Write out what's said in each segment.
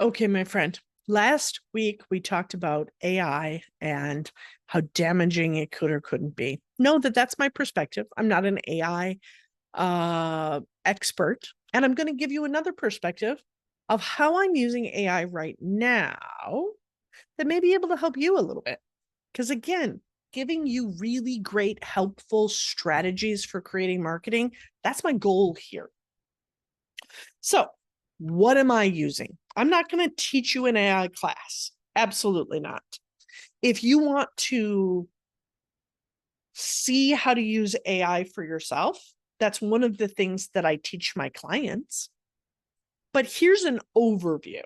Okay, my friend. Last week we talked about AI and how damaging it could or couldn't be. Know that that's my perspective. I'm not an AI expert, and I'm going to give you another perspective of how I'm using AI right now that may be able to help you a little bit. Because again, giving you really great, helpful strategies for creating marketing, that's my goal here. So, what am I using? I'm not going to teach you an AI class. Absolutely not. If you want to see how to use AI for yourself, that's one of the things that I teach my clients. But here's an overview.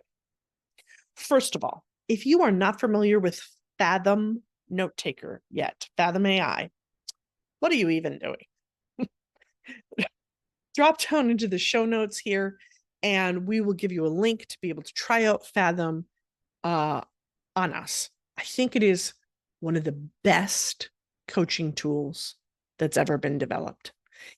First of all, if you are not familiar with Fathom Note Taker yet, Fathom AI, what are you even doing? Drop down into the show notes here, and we will give you a link to be able to try out Fathom on us. I think it is one of the best coaching tools that's ever been developed.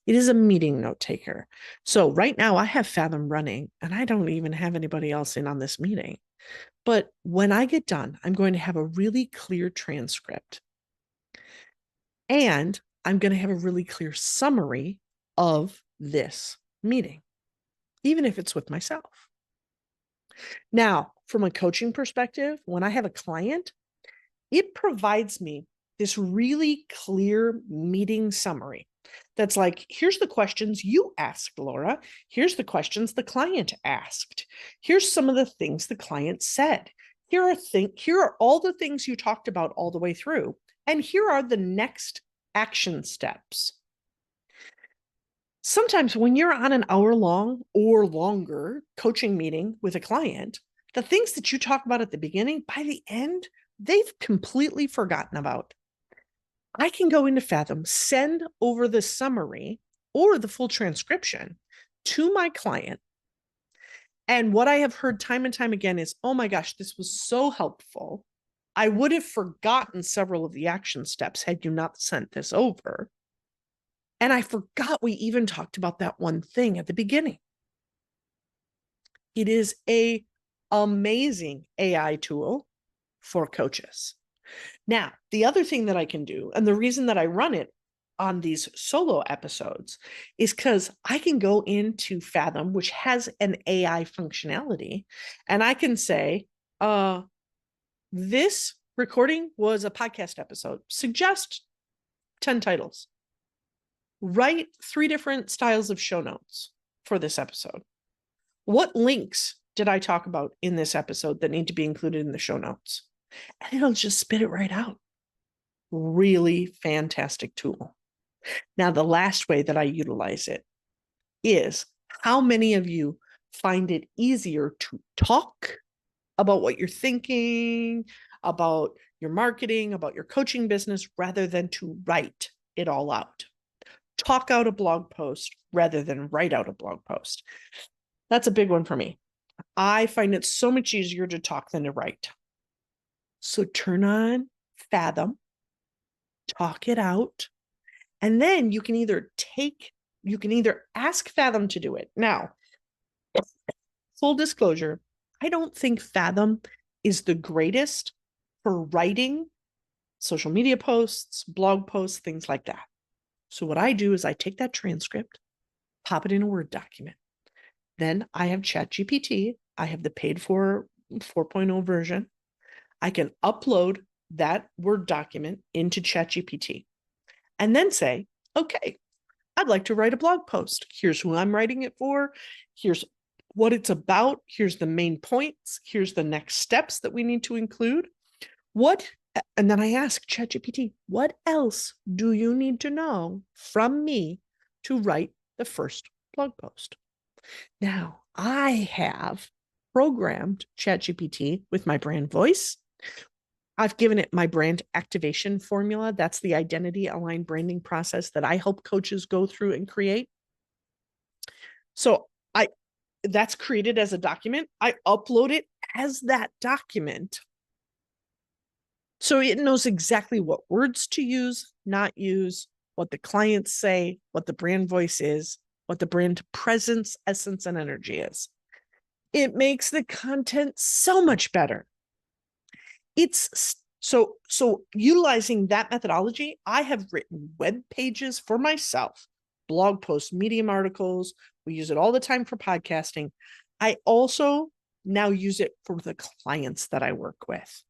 It is a meeting note taker. So right now I have Fathom running and I don't even have anybody else in on this meeting. But when I get done, I'm going to have a really clear transcript and I'm going to have a really clear summary of this meeting, even if it's with myself. Now, from a coaching perspective, when I have a client, it provides me this really clear meeting summary that's like, here's the questions you asked, Laura. Here's the questions the client asked. Here's some of the things the client said. Here are all the things you talked about all the way through. And here are the next action steps. Sometimes when you're on an hour-long or longer coaching meeting with a client, the things that you talk about at the beginning, by the end, they've completely forgotten about. I can go into Fathom, send over the summary or the full transcription to my client. And what I have heard time and time again is, oh my gosh, this was so helpful. I would have forgotten several of the action steps had you not sent this over. And I forgot we even talked about that one thing at the beginning. It is an amazing AI tool for coaches. Now, the other thing that I can do, and the reason that I run it on these solo episodes, is because I can go into Fathom, which has an AI functionality, and I can say, this recording was a podcast episode. Suggest 10 titles. Write 3 different styles of show notes for this episode. What links did I talk about in this episode that need to be included in the show notes? And it'll just spit it right out. Really fantastic tool. Now, the last way that I utilize it is, how many of you find it easier to talk about what you're thinking, about your marketing, about your coaching business, rather than to write it all out? Talk out a blog post rather than write out a blog post. That's a big one for me. I find it so much easier to talk than to write. So turn on Fathom, talk it out, and then you can either ask Fathom to do it. Now, full disclosure, I don't think Fathom is the greatest for writing social media posts, blog posts, things like that. So what I do is I take that transcript, pop it in a Word document. Then I have ChatGPT. I have the paid for 4.0 version. I can upload that Word document into ChatGPT and then say, okay, I'd like to write a blog post. Here's who I'm writing it for. Here's what it's about. Here's the main points. Here's the next steps that we need to include. And then I ask ChatGPT, what else do you need to know from me to write the first blog post? Now, I have programmed ChatGPT with my brand voice. I've given it my brand activation formula. That's the identity aligned branding process that I help coaches go through and create. So that's created as a document. I upload it as that document. So it knows exactly what words to use, not use, what the clients say, what the brand voice is, what the brand presence, essence, and energy is. It makes the content so much better. It's so utilizing that methodology, I have written web pages for myself, blog posts, Medium articles. We use it all the time for podcasting. I also now use it for the clients that I work with.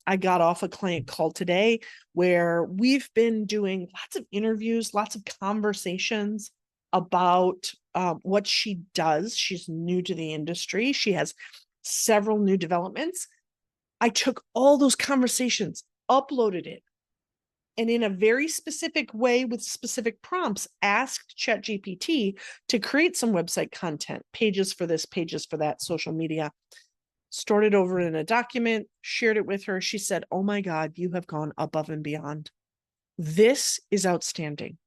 I got off a client call today where we've been doing lots of interviews, lots of conversations about what she does. She's new to the industry. She has several new developments. I took all those conversations, uploaded it, and in a very specific way with specific prompts, asked ChatGPT to create some website content, pages for this, pages for that, social media, stored it over in a document, shared it with her. She said, "Oh my God, you have gone above and beyond. This is outstanding."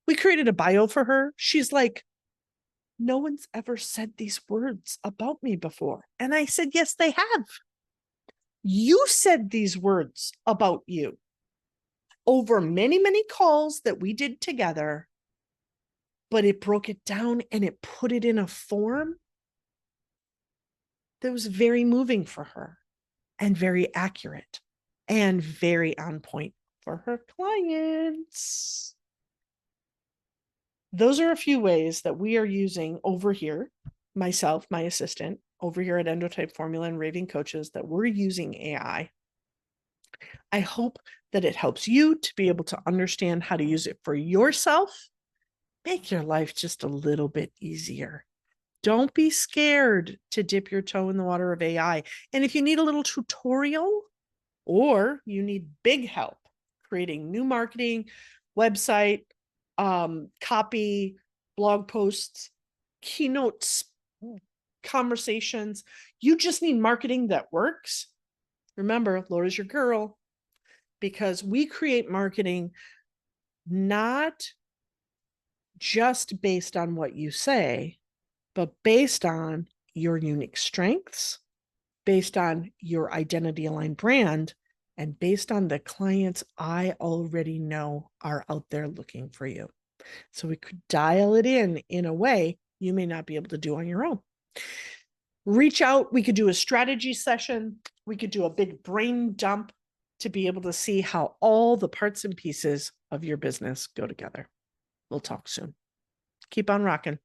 We created a bio for her. She's like, "No one's ever said these words about me before." And I said, "Yes, they have. You said these words about you over many, many calls that we did together, but it broke it down and it put it in a form that was very moving for her and very accurate and very on point for her clients." Those are a few ways that we are using over here, myself, my assistant, over here at Endotype Formula and Raving Coaches, that we're using AI. I hope that it helps you to be able to understand how to use it for yourself. Make your life just a little bit easier. Don't be scared to dip your toe in the water of AI. And if you need a little tutorial or you need big help creating new marketing, website, copy, blog posts, keynotes, conversations, you just need marketing that works. Remember, Laura's your girl, because we create marketing not just based on what you say, but based on your unique strengths, based on your identity aligned brand, and based on the clients I already know are out there looking for you. So we could dial it in a way you may not be able to do on your own. Reach out. We could do a strategy session. We could do a big brain dump to be able to see how all the parts and pieces of your business go together. We'll talk soon. Keep on rocking.